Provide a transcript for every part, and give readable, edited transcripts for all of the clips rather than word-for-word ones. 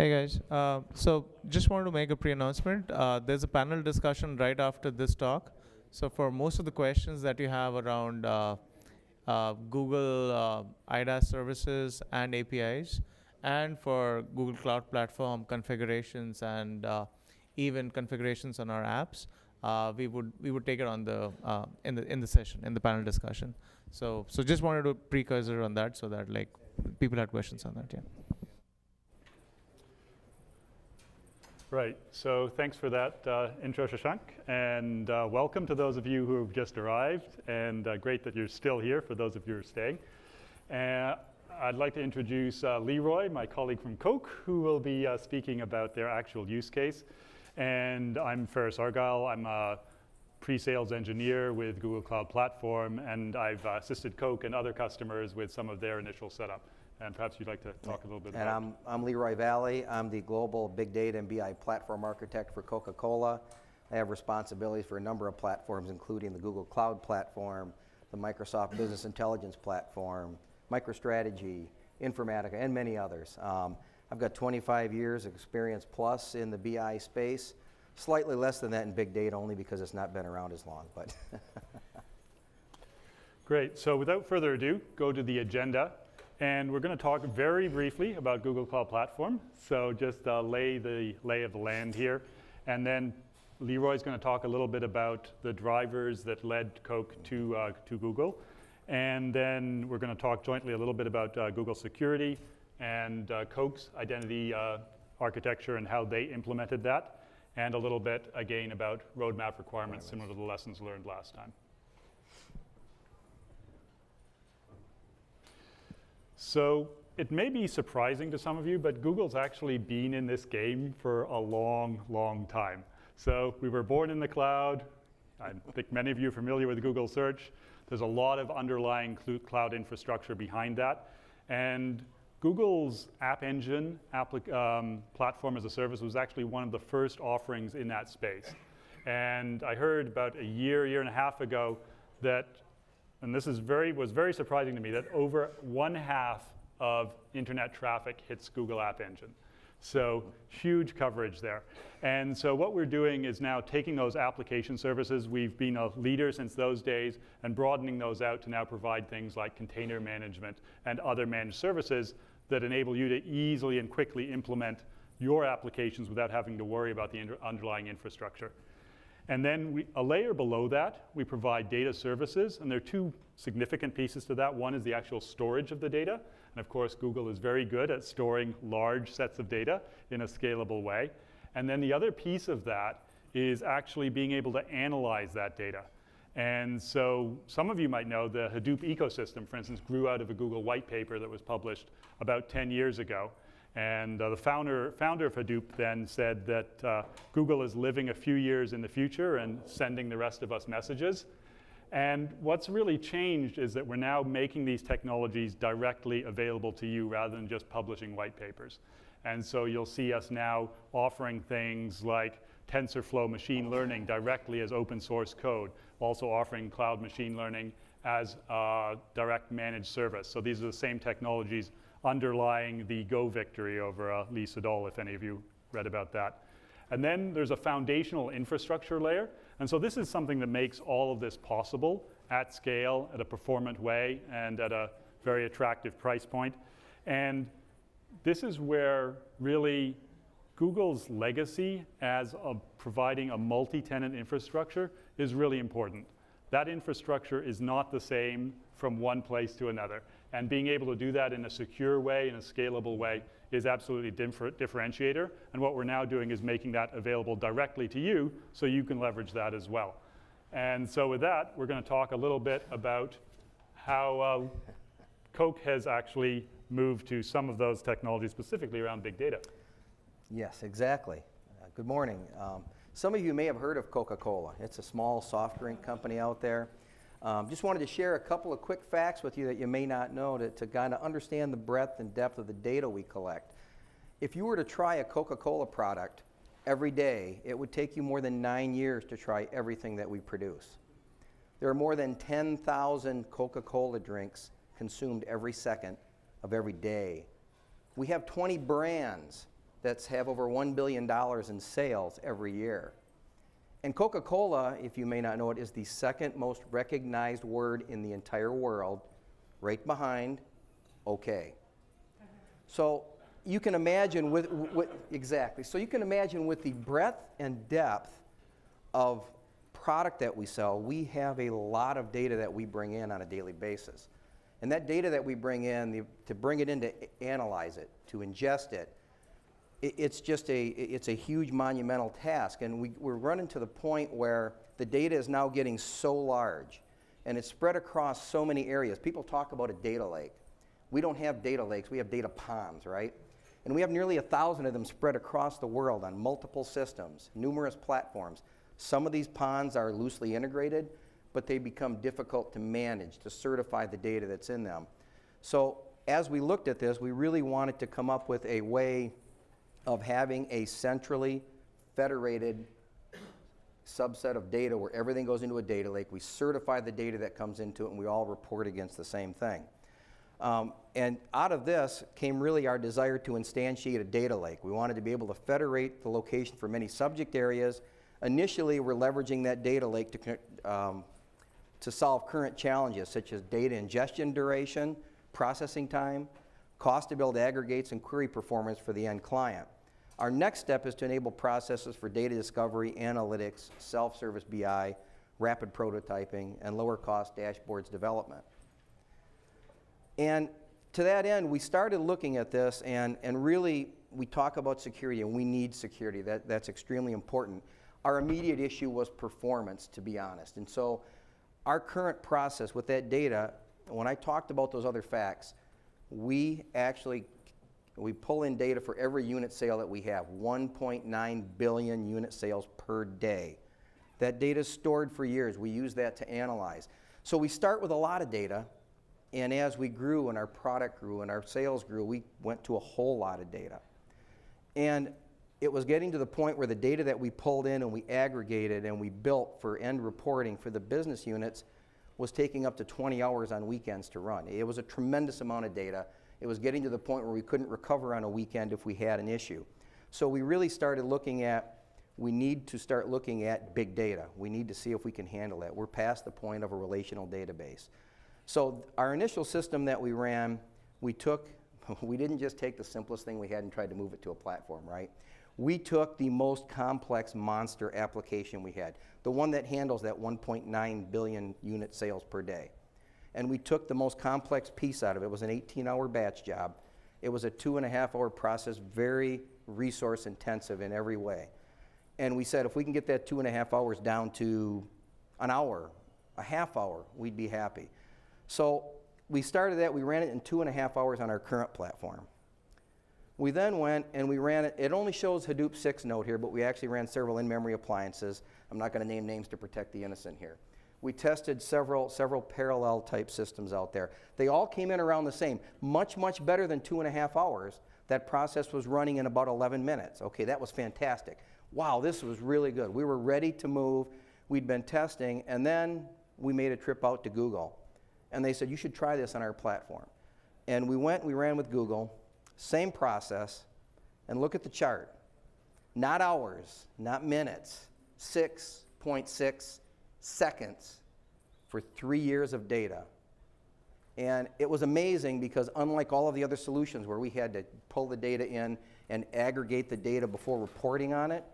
Hey guys, so just wanted to make a pre-announcement. There's a panel discussion right after this talk. So for most of the questions that you have around Google IDaaS services and APIs, and for Google Cloud Platform configurations and even configurations on our apps, we would take it on the in the session, in the panel discussion. So just wanted to precursor on that so that like people had questions on that. Yeah. Right, so thanks for that intro, Shashank, and welcome to those of you who have just arrived, and great that you're still here for those of you who are staying. I'd like to introduce Leroy, my colleague from Coke, who will be speaking about their actual use case. And I'm Ferris Argyle. I'm a pre-sales engineer with Google Cloud Platform, and I've assisted Coke and other customers with some of their initial setup. And perhaps you'd like to talk a little bit about it. And I'm Leroy Valley. I'm the global big data and BI platform architect for Coca-Cola. I have responsibilities for a number of platforms, including the Google Cloud Platform, the Microsoft Business Intelligence Platform, MicroStrategy, Informatica, and many others. I've got 25 years experience plus in the BI space, slightly less than that in big data only because it's not been around as long. But Great, so without further ado, go to the agenda. And we're going to talk very briefly about Google Cloud Platform. So just lay the lay of the land here. And then Leroy's going to talk a little bit about the drivers that led Coke to Google. And then we're going to talk jointly a little bit about Google security and Coke's identity architecture and how they implemented that. And a little bit, again, about roadmap requirements similar to the lessons learned last time. So it may be surprising to some of you, but Google's actually been in this game for a long, long time. So we were born in the cloud. I think many of you are familiar with Google Search. There's a lot of underlying cloud infrastructure behind that. And Google's App Engine platform as a service was actually one of the first offerings in that space. And I heard about a year and a half ago that, and this was very surprising to me, that over 1/2 of internet traffic hits Google App Engine. So huge coverage there. And so what we're doing is now taking those application services, we've been a leader since those days, and broadening those out to now provide things like container management and other managed services that enable you to easily and quickly implement your applications without having to worry about the underlying infrastructure. And then a layer below that, we provide data services, and there are two significant pieces to that. One is the actual storage of the data, and of course Google is very good at storing large sets of data in a scalable way. And then the other piece of that is actually being able to analyze that data. And so some of you might know the Hadoop ecosystem, for instance, grew out of a Google white paper that was published about 10 years ago. And the founder of Hadoop then said that Google is living a few years in the future and sending the rest of us messages. And what's really changed is that we're now making these technologies directly available to you rather than just publishing white papers. And so you'll see us now offering things like TensorFlow machine learning directly as open source code, also offering cloud machine learning as a direct managed service. So these are the same technologies underlying the Go victory over Lee Sedol, if any of you read about that. And then there's a foundational infrastructure layer. And so this is something that makes all of this possible at scale, at a performant way, and at a very attractive price point. And this is where really Google's legacy as providing a multi-tenant infrastructure is really important. That infrastructure is not the same from one place to another. And being able to do that in a secure way, in a scalable way, is absolutely differentiator. And what we're now doing is making that available directly to you so you can leverage that as well. And so with that, we're going to talk a little bit about how Coke has actually moved to some of those technologies, specifically around big data. yes, exactly. Good morning. Some of you may have heard of Coca-Cola. It's a small soft drink company out there. Just wanted to share a couple of quick facts with you that you may not know to kind of understand the breadth and depth of the data we collect. If you were to try a Coca-Cola product every day, it would take you more than 9 years to try everything that we produce. There are more than 10,000 Coca-Cola drinks consumed every second of every day. We have 20 brands that have over $1 billion in sales every year. And Coca-Cola, if you may not know it, is the second most recognized word in the entire world, right behind okay. So you can imagine exactly. So you can imagine with the breadth and depth of product that we sell, we have a lot of data that we bring in on a daily basis. And that data that we bring in, to bring it in to analyze it, to ingest it, it's a huge monumental task. And we're running to the point where the data is now getting so large and it's spread across so many areas. People talk about a data lake. We don't have data lakes, we have data ponds, right? And we have nearly 1,000 of them spread across the world on multiple systems, numerous platforms. Some of these ponds are loosely integrated, but they become difficult to manage, to certify the data that's in them. So as we looked at this, we really wanted to come up with a way of having a centrally federated subset of data where everything goes into a data lake. We certify the data that comes into it, and we all report against the same thing. And out of this came really our desire to instantiate a data lake. We wanted to be able to federate the location for many subject areas. Initially, we're leveraging that data lake to solve current challenges such as data ingestion duration, processing time, cost to build aggregates, and query performance for the end client. Our next step is to enable processes for data discovery, analytics, self-service BI, rapid prototyping, and lower cost dashboards development. And to that end, we started looking at this, and really we talk about security, and we need security. That's extremely important. Our immediate issue was performance, to be honest. And so our current process with that data, when I talked about those other facts, we pull in data for every unit sale that we have, 1.9 billion unit sales per day. That data is stored for years. We use that to analyze. So we start with a lot of data, and as we grew and our product grew and our sales grew, we went to a whole lot of data. And it was getting to the point where the data that we pulled in and we aggregated and we built for end reporting for the business units was taking up to 20 hours on weekends to run. It was a tremendous amount of data. It was getting to the point where we couldn't recover on a weekend if we had an issue. So we really started looking at, we need to start looking at big data. We need to see if we can handle that. We're past the point of a relational database. So our initial system that we ran, we didn't just take the simplest thing we had and tried to move it to a platform, right? We took the most complex monster application we had, the one that handles that 1.9 billion unit sales per day. And we took the most complex piece out of it. It was an 18-hour batch job. It was a 2.5-hour process, very resource intensive in every way. And we said if we can get that 2.5 hours down to an hour, a half hour, we'd be happy. So we started that. We ran it in 2.5 hours on our current platform. We then went and we ran it. It only shows Hadoop 6 node here, but we actually ran several in-memory appliances. I'm not going to name names to protect the innocent here. We tested several parallel type systems out there. They all came in around the same. Much, much better than 2.5 hours. That process was running in about 11 minutes. Okay, that was fantastic. Wow, this was really good. We were ready to move. We'd been testing, and then we made a trip out to Google. And they said, you should try this on our platform. And we ran with Google. Same process, and look at the chart. Not hours, not minutes, 6.6 seconds for 3 years of data. And it was amazing because unlike all of the other solutions where we had to pull the data in and aggregate the data before reporting on it,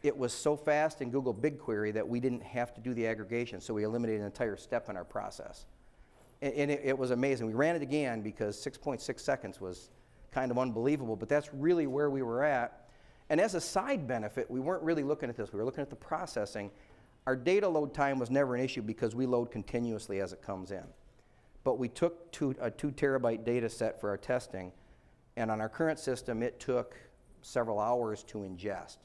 it was so fast in Google BigQuery that we didn't have to do the aggregation, so we eliminated an entire step in our process. And it was amazing. We ran it again because 6.6 seconds was kind of unbelievable, but that's really where we were at. And as a side benefit, we weren't really looking at this. We were looking at the processing. Our data load time was never an issue because we load continuously as it comes in. But we took a 2 terabyte data set for our testing, and on our current system, it took several hours to ingest.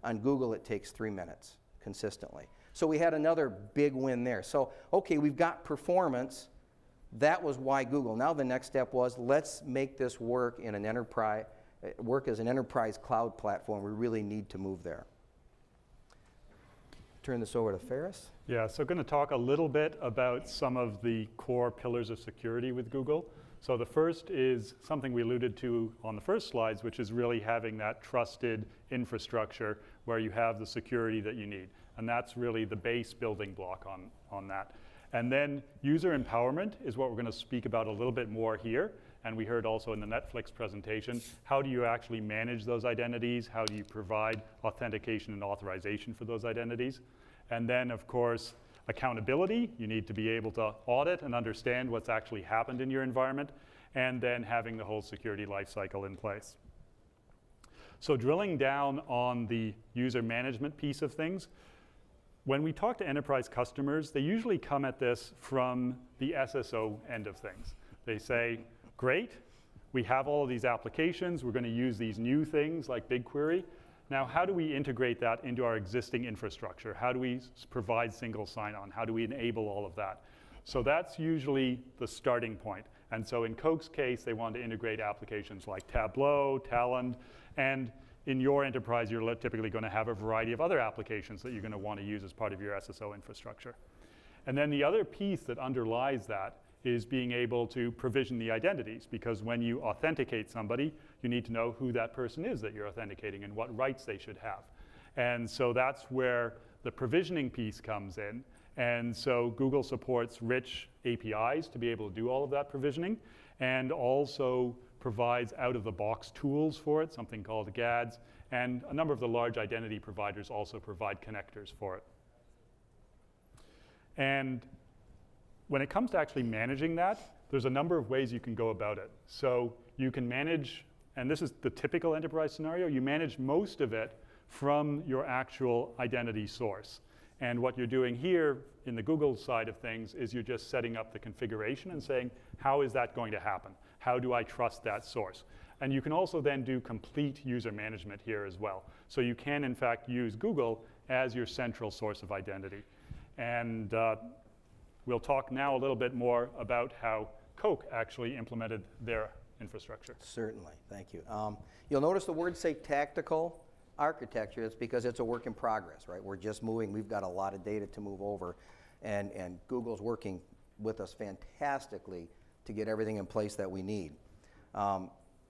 On Google, it takes 3 minutes consistently. So we had another big win there. So, okay, we've got performance. That was why Google. Now the next step was, let's make this work in an enterprise, work as an enterprise cloud platform. We really need to move there. Turn this over to Ferris. Yeah, so going to talk a little bit about some of the core pillars of security with Google. So the first is something we alluded to on the first slides, which is really having that trusted infrastructure where you have the security that you need. And that's really the base building block on that. And then user empowerment is what we're going to speak about a little bit more here. And we heard also in the Netflix presentation, how do you actually manage those identities? How do you provide authentication and authorization for those identities? And then, of course, accountability. You need to be able to audit and understand what's actually happened in your environment, and then having the whole security lifecycle in place. So drilling down on the user management piece of things, when we talk to enterprise customers, they usually come at this from the SSO end of things. They say, great, we have all of these applications, we're going to use these new things like BigQuery. Now, how do we integrate that into our existing infrastructure? How do we provide single sign-on? How do we enable all of that? So that's usually the starting point. And so in Coke's case, they want to integrate applications like Tableau, Talend, and in your enterprise, you're typically going to have a variety of other applications that you're going to want to use as part of your SSO infrastructure. And then the other piece that underlies that is being able to provision the identities, because when you authenticate somebody, you need to know who that person is that you're authenticating and what rights they should have. And so that's where the provisioning piece comes in. And so Google supports rich APIs to be able to do all of that provisioning, and also provides out-of-the-box tools for it, something called GADS, and a number of the large identity providers also provide connectors for it. And when it comes to actually managing that, there's a number of ways you can go about it. So you can manage, and this is the typical enterprise scenario, you manage most of it from your actual identity source. And what you're doing here in the Google side of things is you're just setting up the configuration and saying, how is that going to happen? How do I trust that source? And you can also then do complete user management here as well. So you can, in fact, use Google as your central source of identity. And we'll talk now a little bit more about how Coke actually implemented their infrastructure. Certainly, thank you. You'll notice the words say tactical architecture. It's because it's a work in progress, right? We're just moving. We've got a lot of data to move over, and Google's working with us fantastically to get everything in place that we need.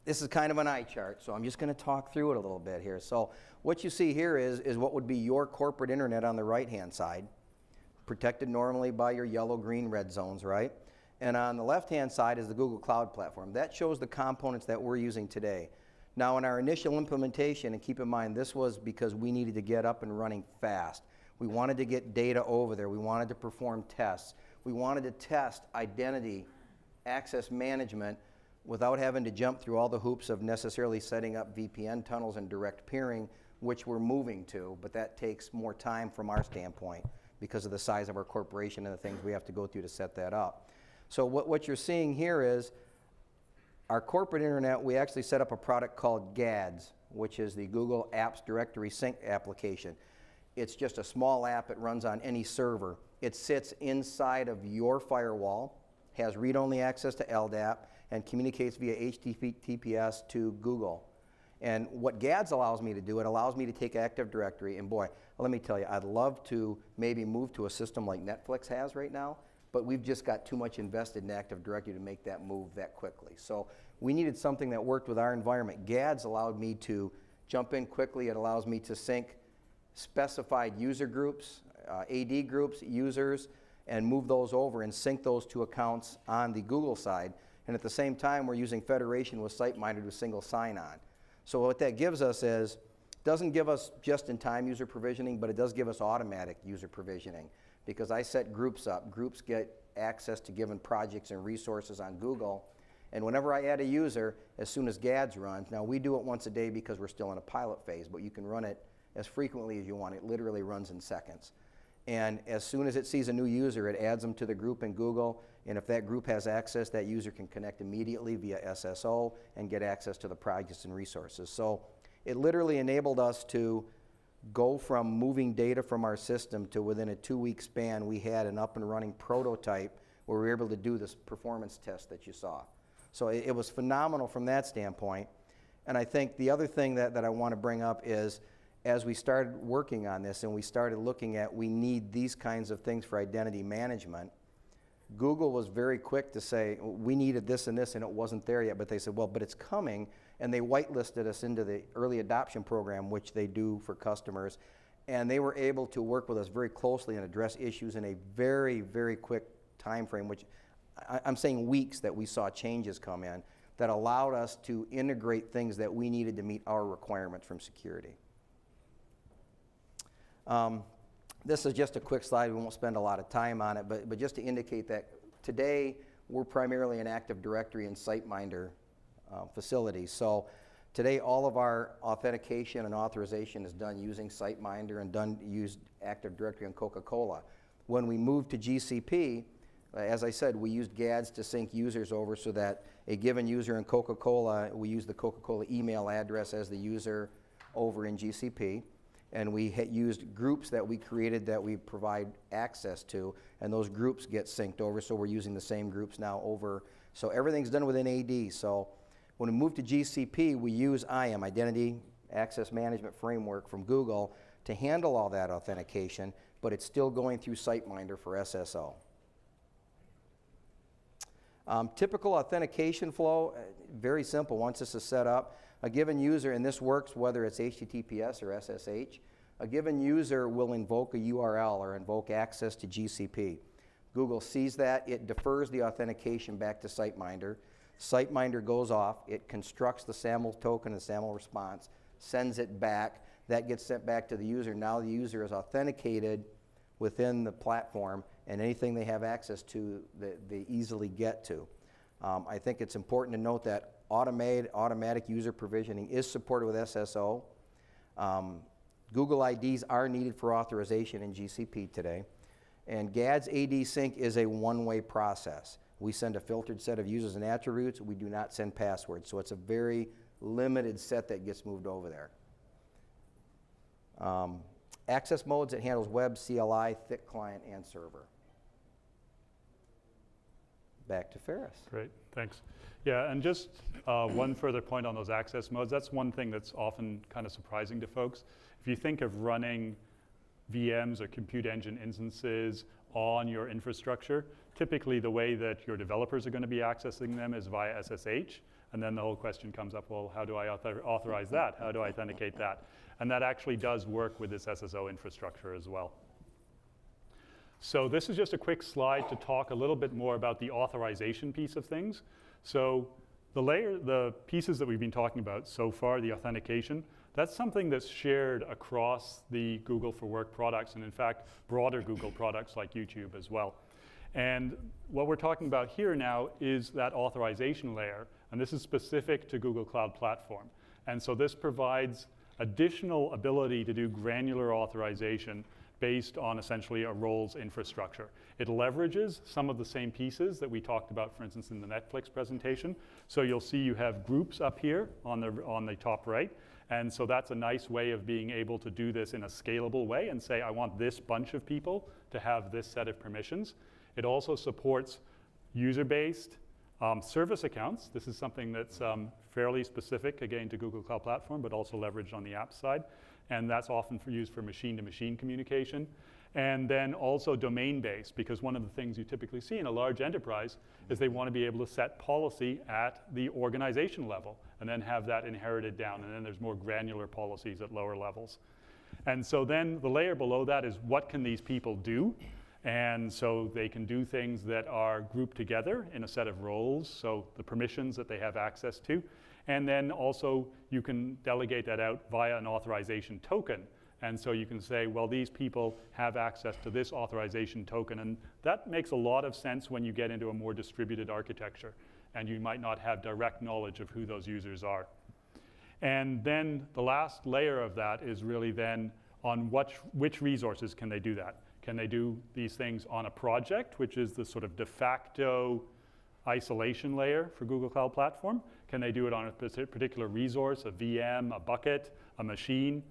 This is kind of an eye chart, so I'm just going to talk through it a little bit here. So what you see here is what would be your corporate internet on the right-hand side, protected normally by your yellow, green, red zones, right? And on the left-hand side is the Google Cloud Platform. That shows the components that we're using today. Now, in our initial implementation, and keep in mind, this was because we needed to get up and running fast. We wanted to get data over there. We wanted to perform tests. We wanted to test identity access management without having to jump through all the hoops of necessarily setting up VPN tunnels and direct peering, which we're moving to, but that takes more time from our standpoint because of the size of our corporation and the things we have to go through to set that up. So what you're seeing here is our corporate internet. We actually set up a product called GADS, which is the Google Apps Directory Sync application. It's just a small app. It runs on any server. It sits inside of your firewall, has read-only access to LDAP, and communicates via HTTPS to Google. And what GADS allows me to do, it allows me to take Active Directory, and boy, let me tell you, I'd love to maybe move to a system like Netflix has right now, but we've just got too much invested in Active Directory to make that move that quickly. So we needed something that worked with our environment. GADS allowed me to jump in quickly. It allows me to sync specified user groups, AD groups, users, and move those over and sync those to accounts on the Google side. And at the same time, we're using federation with SiteMinder to single sign-on. So what that gives us is, doesn't give us just-in-time user provisioning, but it does give us automatic user provisioning. Because I set groups up. Groups get access to given projects and resources on Google. And whenever I add a user, as soon as GADS runs, now we do it once a day because we're still in a pilot phase, but you can run it as frequently as you want. It literally runs in seconds. And as soon as it sees a new user, it adds them to the group in Google. And if that group has access, that user can connect immediately via SSO and get access to the projects and resources. So it literally enabled us to go from moving data from our system to within a 2-week span, we had an up and running prototype where we were able to do this performance test that you saw. So it was phenomenal from that standpoint. And I think the other thing that I want to bring up is, as we started working on this and we started looking at, we need these kinds of things for identity management, Google was very quick to say, we needed this and this, and it wasn't there yet, but they said, well, but it's coming, and they whitelisted us into the early adoption program, which they do for customers, and they were able to work with us very closely and address issues in a very, very quick time frame, which I'm saying weeks, that we saw changes come in that allowed us to integrate things that we needed to meet our requirements from security. This is just a quick slide. We won't spend a lot of time on it, but just to indicate that today we're primarily an Active Directory and SiteMinder facilities. So today all of our authentication and authorization is done using SiteMinder and used Active Directory and Coca-Cola. When we moved to GCP, as I said, we used GADS to sync users over so that a given user in Coca-Cola, we use the Coca-Cola email address as the user over in GCP. And we used groups that we created that we provide access to, and those groups get synced over, so we're using the same groups now over. So everything's done within AD. So when we move to GCP, we use IAM, Identity Access Management Framework from Google, to handle all that authentication, but it's still going through SiteMinder for SSO. Typical authentication flow, very simple. Once this is set up, a given user, and this works whether it's HTTPS or SSH, a given user will invoke a URL or invoke access to GCP. Google sees that, it defers the authentication back to SiteMinder. SiteMinder goes off, it constructs the SAML token and SAML response, sends it back, that gets sent back to the user. Now the user is authenticated within the platform, and anything they have access to, they easily get to. I think it's important to note that automatic user provisioning is supported with SSO. Google IDs are needed for authorization in GCP today. And GADS AD sync is a one-way process. We send a filtered set of users and attributes. We do not send passwords. So it's a very limited set that gets moved over there. Access modes, it handles web, CLI, thick client, and server. Back to Ferris. Great, thanks. Yeah, and just one further point on those access modes. That's one thing that's often kind of surprising to folks. If you think of running VMs or compute engine instances on your infrastructure, typically the way that your developers are going to be accessing them is via SSH. And then the whole question comes up, well, how do I authorize that? How do I authenticate that? And that actually does work with this SSO infrastructure as well. So this is just a quick slide to talk a little bit more about the authorization piece of things. So the pieces that we've been talking about so far, the authentication, that's something that's shared across the Google for Work products, and in fact, broader Google products like YouTube as well. And what we're talking about here now is that authorization layer, and this is specific to Google Cloud Platform. And so this provides additional ability to do granular authorization based on essentially a roles infrastructure. It leverages some of the same pieces that we talked about, for instance, in the Netflix presentation. So you'll see you have groups up here on the top right. And so that's a nice way of being able to do this in a scalable way and say, I want this bunch of people to have this set of permissions. It also supports user-based service accounts. This is something that's fairly specific, again, to Google Cloud Platform, but also leveraged on the app side. And that's often used for machine-to-machine communication. And then also domain-based, because one of the things you typically see in a large enterprise is they want to be able to set policy at the organization level and then have that inherited down. And then there's more granular policies at lower levels. And so then the layer below that is what can these people do? And so they can do things that are grouped together in a set of roles, so the permissions that they have access to. And then also you can delegate that out via an authorization token. And so you can say, well, these people have access to this authorization token. And that makes a lot of sense when you get into a more distributed architecture and you might not have direct knowledge of who those users are. And then the last layer of that is really then on which resources can they do that? Can they do these things on a project, which is the sort of de facto isolation layer for Google Cloud Platform? Can they do it on a particular resource, a VM, a bucket, a machine?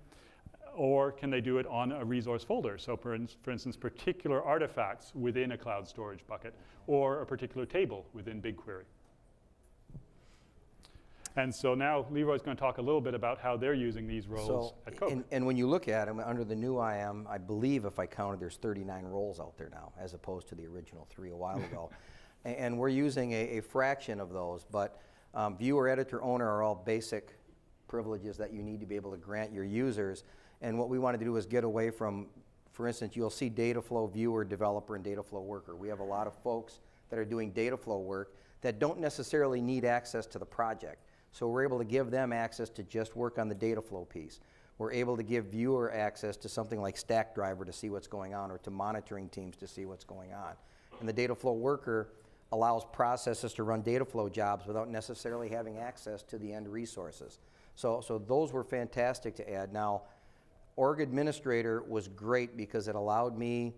Or can they do it on a resource folder? So for instance, particular artifacts within a cloud storage bucket, or a particular table within BigQuery. And so now Leroy's going to talk a little bit about how they're using these roles at Coke. And when you look at them, under the new IM, I believe if I counted, there's 39 roles out there now, as opposed to the original 3 a while ago. And we're using a fraction of those, but viewer, editor, owner are all basic privileges that you need to be able to grant your users. And what we wanted to do is get away from, for instance, you'll see data flow viewer, developer, and data flow worker. We have a lot of folks that are doing data flow work that don't necessarily need access to the project. So we're able to give them access to just work on the data flow piece. We're able to give viewer access to something like Stack Driver to see what's going on, or to monitoring teams to see what's going on. And the data flow worker allows processes to run data flow jobs without necessarily having access to the end resources. So those were fantastic to add. Now, org administrator was great because it allowed me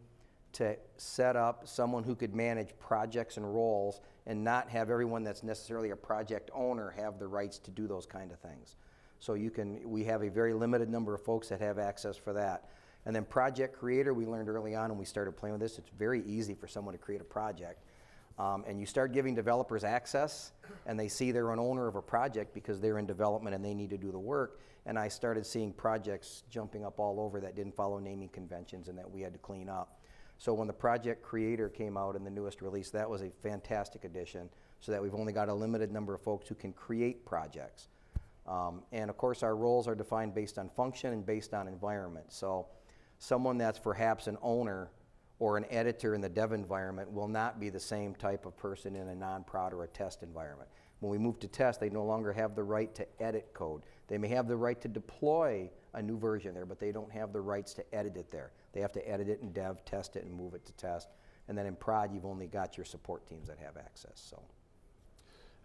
to set up someone who could manage projects and roles and not have everyone that's necessarily a project owner have the rights to do those kind of things. So we have a very limited number of folks that have access for that. And then project creator, we learned early on when we started playing with this, it's very easy for someone to create a project. And you start giving developers access, and they see they're an owner of a project because they're in development and they need to do the work. And I started seeing projects jumping up all over that didn't follow naming conventions and that we had to clean up. So when the project creator came out in the newest release, that was a fantastic addition, so that we've only got a limited number of folks who can create projects. And of course, our roles are defined based on function and based on environment. So someone that's perhaps an owner or an editor in the dev environment will not be the same type of person in a non-prod or a test environment. When we move to test, they no longer have the right to edit code. They may have the right to deploy a new version there, but they don't have the rights to edit it there. They have to edit it in dev, test it, and move it to test. And then in prod, you've only got your support teams that have access. So.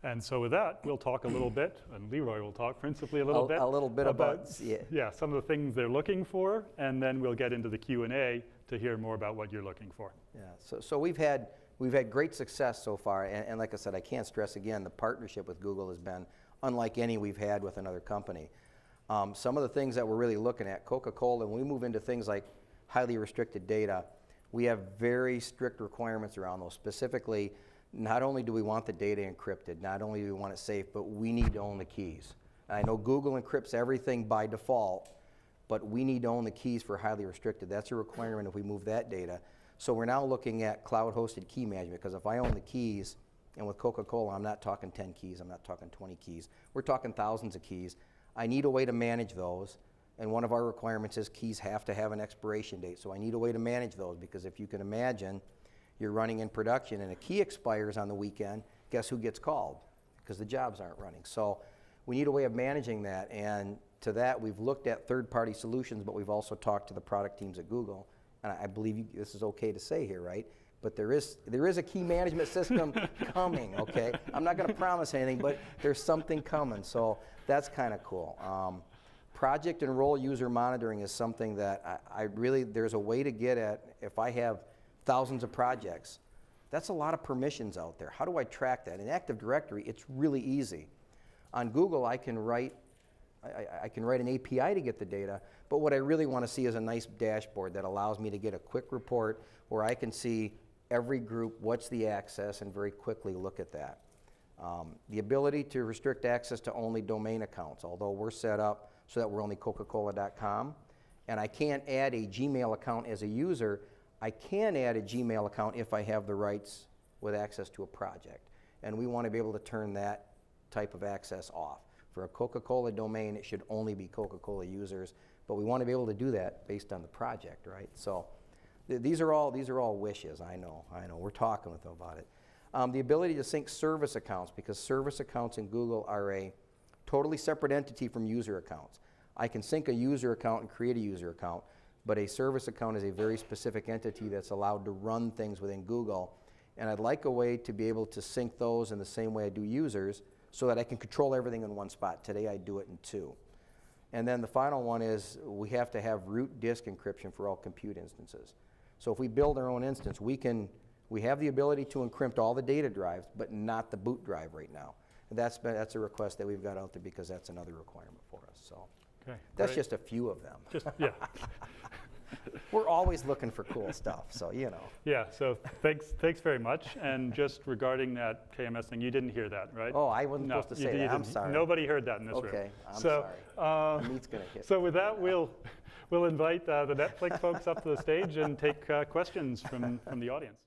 And so with that, we'll talk a little bit, and Leroy will talk principally a little bit about some of the things they're looking for, and then we'll get into the Q&A to hear more about what you're looking for. Yeah, so we've had great success so far, and like I said, I can't stress again, the partnership with Google has been unlike any we've had with another company. Some of the things that we're really looking at, Coca-Cola, when we move into things like highly restricted data, we have very strict requirements around those. Specifically, not only do we want the data encrypted, not only do we want it safe, but we need to own the keys. I know Google encrypts everything by default, but we need to own the keys for highly restricted. That's a requirement if we move that data. So we're now looking at cloud-hosted key management, because if I own the keys, and with Coca-Cola, I'm not talking 10 keys, I'm not talking 20 keys, we're talking thousands of keys. I need a way to manage those, and one of our requirements is keys have to have an expiration date. So I need a way to manage those, because if you can imagine, you're running in production and a key expires on the weekend, guess who gets called? Because the jobs aren't running. So we need a way of managing that, and to that we've looked at third-party solutions, but we've also talked to the product teams at Google, and I believe this is okay to say here, right? But there is a key management system coming, okay? I'm not gonna promise anything, but there's something coming, so that's kind of cool. Project and role user monitoring is something that there's a way to get at. If I have thousands of projects, that's a lot of permissions out there. How do I track that? In Active Directory, it's really easy. On Google, I can write an API to get the data, but what I really want to see is a nice dashboard that allows me to get a quick report where I can see every group, what's the access, and very quickly look at that. The ability to restrict access to only domain accounts, although we're set up so that we're only CocaCola.com, and I can't add a Gmail account as a user. I can add a Gmail account if I have the rights with access to a project. And we want to be able to turn that type of access off. For a Coca-Cola domain, it should only be Coca-Cola users, but we want to be able to do that based on the project, right? So these are all wishes, I know, we're talking with them about it. The ability to sync service accounts, because service accounts in Google are a totally separate entity from user accounts. I can sync a user account and create a user account, but a service account is a very specific entity that's allowed to run things within Google. And I'd like a way to be able to sync those in the same way I do users so that I can control everything in one spot. Today I do it in 2. And then the final one is we have to have root disk encryption for all compute instances. So if we build our own instance, we have the ability to encrypt all the data drives, but not the boot drive right now. And that's a request that we've got out there because that's another requirement for us. So okay, that's great. just a few of them. Yeah. We're always looking for cool stuff, so you know. Yeah, so thanks very much. And just regarding that KMS thing, you didn't hear that, right? Oh, I wasn't supposed to say that. I'm sorry. Nobody heard that in this room. Okay, I'm so, sorry. The meat's gonna hit. So with that, we'll invite the Netflix folks up to the stage and take questions from the audience.